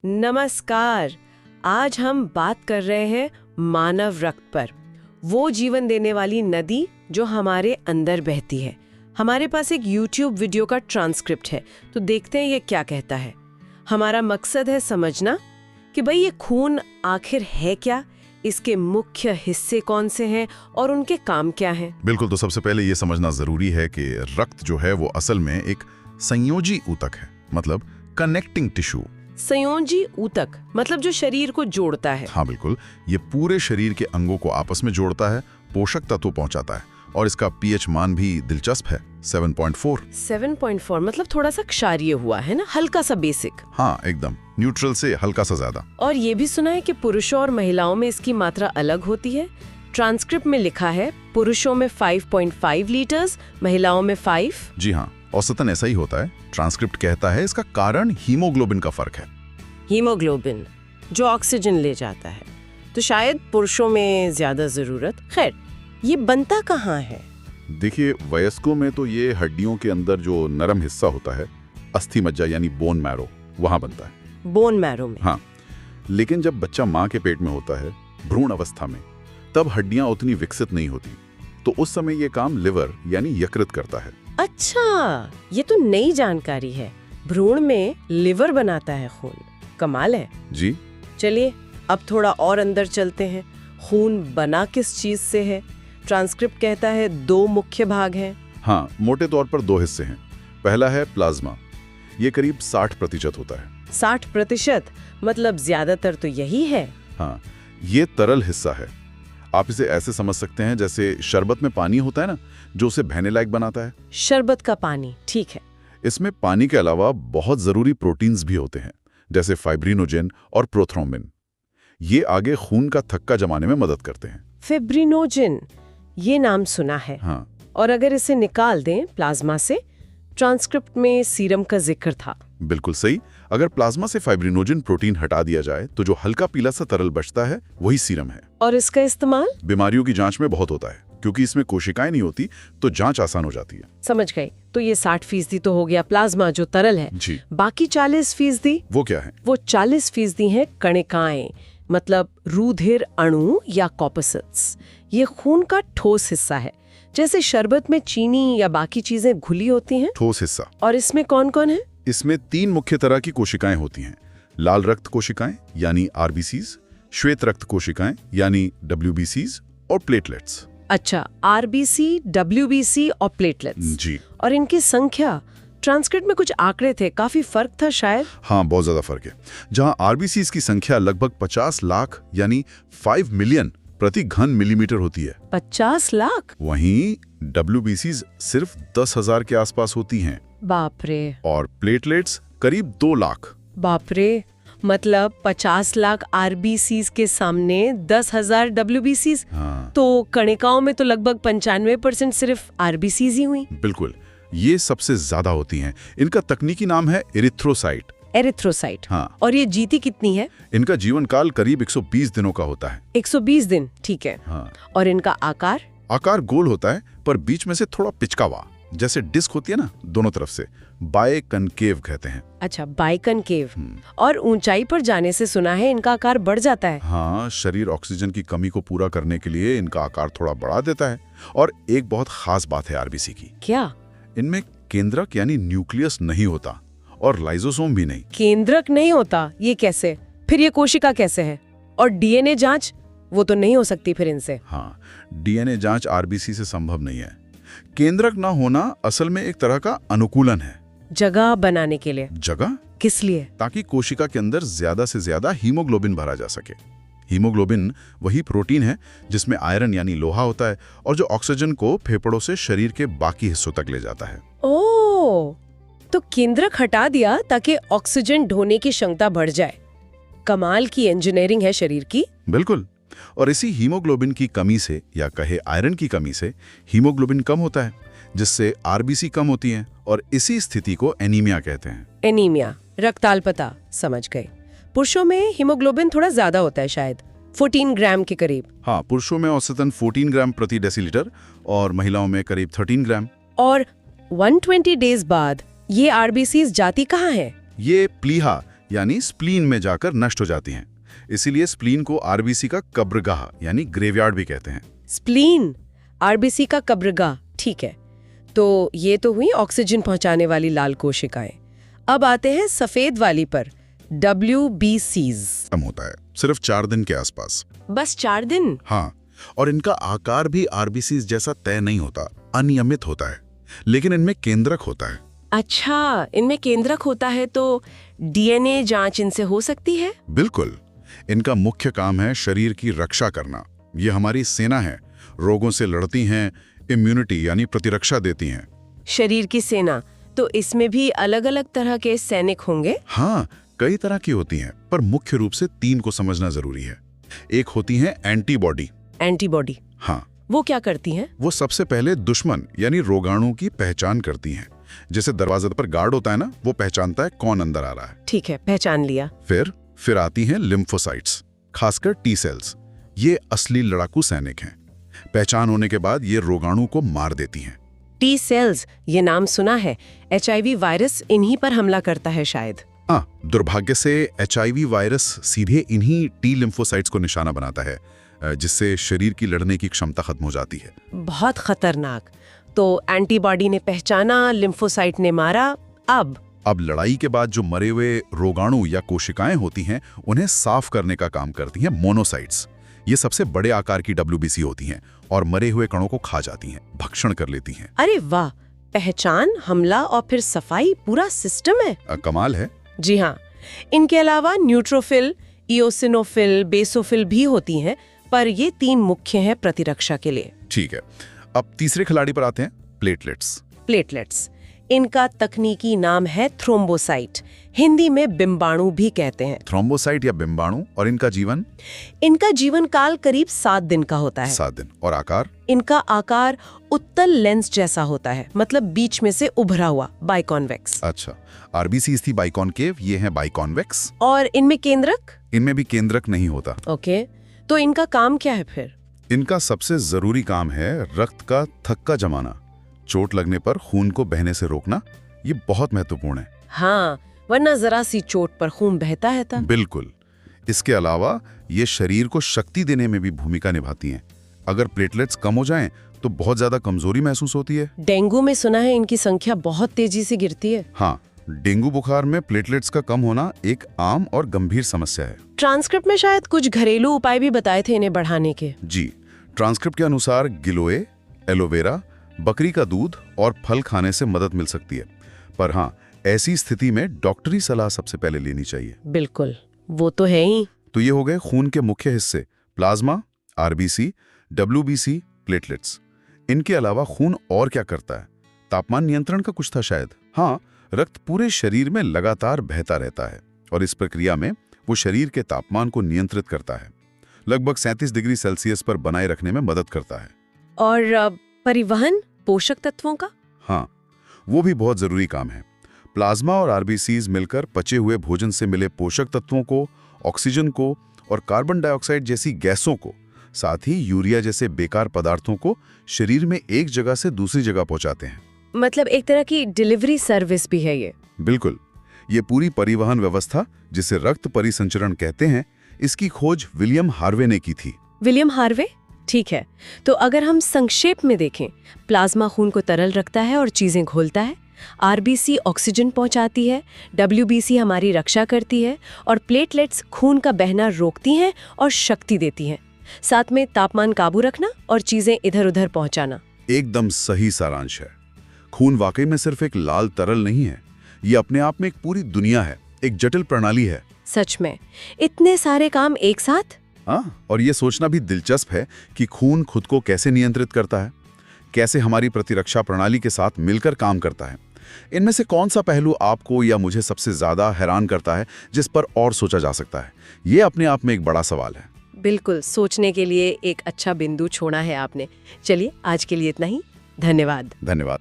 नमस्कार। आज हम बात कर रहे हैं मानव रक्त पर, वो जीवन देने वाली नदी जो हमारे अंदर बहती है। हमारे पास एक YouTube वीडियो का ट्रांसक्रिप्ट है, तो देखते हैं ये क्या कहता है। हमारा मकसद है समझना कि भाई ये खून आखिर है क्या, इसके मुख्य हिस्से कौन से हैं और उनके काम क्या हैं। बिल्कुल, तो सबसे पहले ये समझना जरूरी है कि रक्त जो है वो असल में एक संयोजी ऊतक है, मतलब कनेक्टिंग टिश्यू। संयोजी ऊतक मतलब जो शरीर को जोड़ता है। हाँ बिल्कुल, ये पूरे शरीर के अंगों को आपस में जोड़ता है, पोषक तत्व पहुंचाता है, और इसका पीएच मान भी दिलचस्प है, 7.4। 7.4 मतलब थोड़ा सा क्षारीय हुआ है ना, हल्का सा बेसिक। हाँ एकदम, न्यूट्रल से हल्का सा ज्यादा। और ये भी सुना है कि पुरुषों और महिलाओं में इसकी मात्रा अलग होती है। ट्रांसक्रिप्ट में लिखा है पुरुषों में 5.5 लीटर्स, महिलाओं में 5। जी हाँ, औसतन ऐसा ही होता है। ट्रांसक्रिप्ट कहता है इसका कारण हीमोग्लोबिन का फर्क है। हीमोग्लोबिन जो ऑक्सीजन ले जाता है, तो शायद पुरुषों में ज्यादा जरूरत। खैर, ये बनता कहाँ है? देखिए, वयस्कों में तो ये हड्डियों के अंदर जो नरम हिस्सा होता है, अस्थि मज्जा यानी बोन मैरो, वहां बनता है। बोन मैरो में? हाँ, लेकिन जब बच्चा माँ के पेट में होता है, भ्रूण अवस्था में, तब हड्डियां उतनी विकसित नहीं होती, तो उस समय ये काम लिवर यानी यकृत करता है। अच्छा, ये तो नई जानकारी है। भ्रूण में लिवर बनाता है खून, कमाल है जी। चलिए अब थोड़ा और अंदर चलते हैं। खून बना किस चीज से है? ट्रांसक्रिप्ट कहता है 2 मुख्य भाग हैं। हाँ, मोटे तौर पर 2 हिस्से हैं। पहला है प्लाज्मा, ये करीब 60% होता है। 60% मतलब ज्यादातर तो यही है। हाँ, ये तरल हिस्सा है। आप इसे ऐसे समझ सकते हैं जैसे शरबत में पानी होता है ना, जो उसे बहने लायक बनाता है। शरबत का पानी, ठीक है। इसमें पानी के अलावा बहुत जरूरी प्रोटीन्स भी होते हैं, जैसे फाइब्रिनोजेन और प्रोथ्रोम्बिन। ये आगे खून का थक्का जमाने में मदद करते हैं। फिब्रिनोजेन, ये नाम सुना है। हाँ। और अगर इसे निकाल दें प्लाज्मा से, ट्रांसक्रिप्ट में सीरम का जिक्र था। बिल्कुल सही। अगर प्लाज्मा से फाइब्रिनोजेन प्रोटीन हटा दिया जाए तो जो हल्का पीला सा तरल बचता है वही सीरम है। और इसका इस्तेमाल बीमारियों की जांच में बहुत होता है, क्योंकि इसमें कोशिकाएं नहीं होती, तो जांच आसान हो जाती है। समझ गई। तो ये 60% तो हो गया प्लाज्मा जो तरल है जी। बाकी 40% वो क्या है? वो 40% है कणिकाएं, मतलब रुधिर अणु या कॉर्पसेट्स। ये खून का ठोस हिस्सा है, जैसे शरबत में चीनी या बाकी चीजें घुली होती हैं। ठोस हिस्सा। और इसमें कौन कौन है? इसमें 3 मुख्य तरह की कोशिकाएं होती हैं। लाल रक्त कोशिकाएं यानी आरबीसीज, श्वेत रक्त कोशिकाएं यानी डब्ल्यूबीसीज, और प्लेटलेट्स। अच्छा, आरबीसी, डब्ल्यूबीसी और प्लेटलेट्स। जी। और इनकी संख्या, ट्रांसक्रिप्ट में कुछ आंकड़े थे, काफी फर्क था शायद। हाँ, बहुत ज्यादा फर्क है। जहां आरबीसीज की संख्या लगभग 50 लाख यानी 5 मिलियन प्रति घन मिलीमीटर होती है, 50 लाख, वहीं डब्ल्यूबीसीज सिर्फ 10,000 के आसपास होती हैं। बाप रे। और प्लेटलेट्स करीब 2 लाख। बाप रे, मतलब 50 लाख आरबीसीज के सामने 10,000 डब्ल्यूबीसीज। हाँ। तो कणिकाओं में तो लगभग 95% सिर्फ आरबीसीज ही हुई। बिल्कुल, ये सबसे ज्यादा होती हैं। इनका तकनीकी नाम है एरिथ्रोसाइट। एरिथ्रोसाइट। हाँ। और ये जीती कितनी है? इनका जीवन काल करीब 120 दिनों का होता है। 120 दिन, ठीक है। हाँ। और इनका आकार? आकार गोल होता है, पर बीच में से थोड़ा पिचकावा, जैसे डिस्क होती है ना, दोनों तरफ से। बायकनकेव कहते हैं। अच्छा, बायकनकेव। और ऊंचाई पर जाने से सुना है इनका आकार बढ़ जाता है। हाँ, शरीर ऑक्सीजन की कमी को पूरा करने के लिए इनका आकार थोड़ा बढ़ा देता है। और एक बहुत खास बात है आरबीसी की। क्या? इनमें केंद्रक यानी न्यूक्लियस नहीं होता, और लाइजोसोम भी नहीं। केंद्रक नहीं होता? ये कैसे? फिर ये कोशिका कैसे है? और डीएनए जांच, वो तो नहीं हो सकती फिर इनसे। हाँ, डीएनए जांच आरबीसी से संभव नहीं है। केंद्रक ना होना असल में एक तरह का अनुकूलन है। जगह बनाने के लिए? जगह किस लिए? ताकि कोशिका के अंदर ज्यादा से ज्यादा हीमोग्लोबिन भरा जा सके। हीमोग्लोबिन वही प्रोटीन है जिसमें आयरन यानी लोहा होता है, और जो ऑक्सीजन को फेफड़ों से शरीर के बाकी हिस्सों तक ले जाता है। ओह, तो केंद्रक हटा दिया ताकि ऑक्सीजन ढोने की क्षमता बढ़ जाए। कमाल की इंजीनियरिंग है शरीर की। बिल्कुल। और इसी हीमोग्लोबिन की कमी से, या कहे आयरन की कमी से, हीमोग्लोबिन कम होता है, जिससे आरबीसी कम होती हैं, और इसी स्थिति को एनीमिया कहते हैं। एनीमिया, रक्ताल्पता, समझ गए। पुरुषों में हीमोग्लोबिन थोड़ा ज्यादा होता है, शायद 14 ग्राम के करीब। हाँ, पुरुषों में औसतन 14 ग्राम प्रति डेसीलीटर, और महिलाओं में करीब 13 ग्राम। और 120 डेज बाद ये आरबीसीज जाती कहाँ है? ये प्लीहा यानी स्प्लीन में जाकर नष्ट हो जाती हैं। इसीलिए स्प्लीन को आरबीसी का कब्रगाह यानी ग्रेवयार्ड भी कहते हैं। स्प्लीन, आरबीसी का कब्रगाह, ठीक है। तो ये तो हुई ऑक्सीजन पहुंचाने वाली लाल कोशिकाएं। अब आते हैं सफेद वाली पर, WBCs। कम होता है, सिर्फ 4 दिन के आसपास। बस 4 दिन? हाँ, और इनका आकार भी आरबीसी जैसा तय नहीं होता, अनियमित होता है, लेकिन इनमें केंद्रक होता है। अच्छा, इनमें केंद्रक होता है तो DNA जांच इनसे हो सकती है? बिल्कुल। इनका मुख्य काम है शरीर की रक्षा करना। ये हमारी सेना है, रोगों से लड़ती हैं, इम्यूनिटी यानी प्रतिरक्षा देती हैं। शरीर की सेना, तो इसमें भी अलग अलग तरह के सैनिक होंगे? हाँ, कई तरह की होती हैं, पर मुख्य रूप से 3 को समझना जरूरी है। एक होती है एंटीबॉडी। एंटीबॉडी? हाँ। वो क्या करती हैं? वो सबसे पहले दुश्मन यानी रोगाणु की पहचान करती हैं। जैसे दरवाजे पर गार्ड होता है ना, वो पहचानता है कौन अंदर आ रहा है। ठीक है, पहचान लिया। फिर आती हैं लिम्फोसाइट्स, खासकर टी सेल्स। ये असली लड़ाकू सैनिक हैं। पहचान होने के बाद ये रोगाणु को मार देती हैं। टी सेल्स, ये नाम सुना है। HIV वायरस इन्हीं पर हमला करता है शायद। हाँ, दुर्भाग्य से HIV वायरस सीधे इन्हीं टी लिम्फोसाइट्स को निशाना बनाता है, जिससे शरीर की लड़ने की क्षमता खत्म हो जाती है। बहुत खतरनाक। तो एंटीबॉडी ने पहचाना, लिम्फोसाइट ने मारा। अब लड़ाई के बाद जो मरे हुए रोगाणु या कोशिकाएं होती हैं, उन्हें साफ करने का काम करती हैं मोनोसाइट्स। ये सबसे बड़े आकार की WBC होती हैं और मरे हुए कणों को खा जाती हैं, भक्षण कर लेती हैं। अरे वाह, पहचान, हमला और फिर सफाई, पूरा सिस्टम है। कमाल है। जी हाँ। इनके अलावा न्यूट्रोफिल, इओसिनोफिल, बेसोफिल भी होती हैं, पर ये 3 मुख्य हैं प्रतिरक्षा के लिए। ठीक है, अब तीसरे खिलाड़ी पर आते हैं, प्लेटलेट्स। प्लेटलेट्स, इनका तकनीकी नाम है थ्रोम्बोसाइट, हिंदी में बिंबाणु भी कहते हैं। थ्रोम्बोसाइट या बिंबाणु, और इनका जीवन काल करीब 7 दिन का होता है। 7 दिन। और आकार? इनका आकार उत्तल लेंस जैसा होता है, मतलब बीच में से उभरा हुआ, बाइकॉन्वेक्स। अच्छा, आरबीसी थी बाइकॉनकेव, ये है बाइकॉन्वेक्स। और इनमें केंद्रक? इनमें भी केंद्रक नहीं होता। ओके, तो इनका काम क्या है फिर? इनका सबसे जरूरी काम है रक्त का थक्का जमाना, चोट लगने पर खून को बहने से रोकना। ये बहुत महत्वपूर्ण है। हाँ, वरना जरा सी चोट पर खून बहता है था। बिल्कुल। इसके अलावा ये शरीर को शक्ति देने में भी भूमिका निभाती हैं। अगर प्लेटलेट्स कम हो जाएं तो बहुत ज्यादा कमजोरी महसूस होती है। डेंगू में सुना है इनकी संख्या बहुत तेजी से गिरती है। हाँ, डेंगू बुखार में प्लेटलेट्स का कम होना एक आम और गंभीर समस्या है। ट्रांसक्रिप्ट में शायद कुछ घरेलू उपाय भी बताए थे इन्हें बढ़ाने के। जी, ट्रांसक्रिप्ट के अनुसार गिलोय, एलोवेरा, बकरी का दूध और फल खाने से मदद मिल सकती है। पर हाँ, ऐसी स्थिति में डॉक्टरी सलाह सबसे पहले लेनी चाहिए। बिल्कुल, वो तो है ही। तो ये हो गए खून के मुख्य हिस्से, प्लाज्मा, आरबीसी, WBC, प्लेटलेट्स। इनके अलावा खून और क्या करता है? तापमान नियंत्रण का कुछ था शायद। हाँ, रक्त पूरे शरीर में लगातार बहता रहता है और इस प्रक्रिया में वो शरीर के तापमान को नियंत्रित करता है। लगभग 37 डिग्री सेल्सियस पर बनाए रखने में मदद करता है। और परिवहन पोषक तत्वों का? हाँ, वो भी बहुत जरूरी काम है। प्लाज्मा और आरबीसीज मिलकर पचे हुए भोजन से मिले पोषक तत्वों को, ऑक्सीजन को और कार्बन डाइऑक्साइड जैसी गैसों को, साथ ही यूरिया जैसे बेकार पदार्थों को शरीर में एक जगह से दूसरी जगह पहुंचाते हैं। मतलब एक तरह की डिलीवरी सर्विस भी है ये। बिल्कुल। ये पूरी परिवहन व्यवस्था, जिसे रक्त परिसंचरण कहते हैं, इसकी खोज विलियम हार्वे ने की थी। William Harvey? ठीक है। तो अगर हम संक्षेप में देखें, प्लाज्मा खून को तरल रखता है और चीजें घोलता है, आरबीसी ऑक्सीजन पहुंचाती है, WBC हमारी रक्षा करती है और प्लेटलेट्स खून का बहना रोकती हैं और शक्ति देती हैं। साथ में तापमान काबू रखना और चीजें इधर-उधर पहुंचाना। एकदम सही सारांश है। खून वाकई में सिर्फ एक लाल तरल नहीं है, ये अपने आप में एक पूरी दुनिया है, एक जटिल प्रणाली है। सच में, इतने सारे काम एक साथ। हाँ, और ये सोचना भी दिलचस्प है कि खून खुद को कैसे नियंत्रित करता है, कैसे हमारी प्रतिरक्षा प्रणाली के साथ मिलकर काम करता है। इनमें से कौन सा पहलू आपको या मुझे सबसे ज्यादा हैरान करता है, जिस पर और सोचा जा सकता है? ये अपने आप में एक बड़ा सवाल है। बिल्कुल, सोचने के लिए एक अच्छा बिंदु छोड़ा है आपने। चलिए, आज के लिए इतना ही। धन्यवाद। धन्यवाद।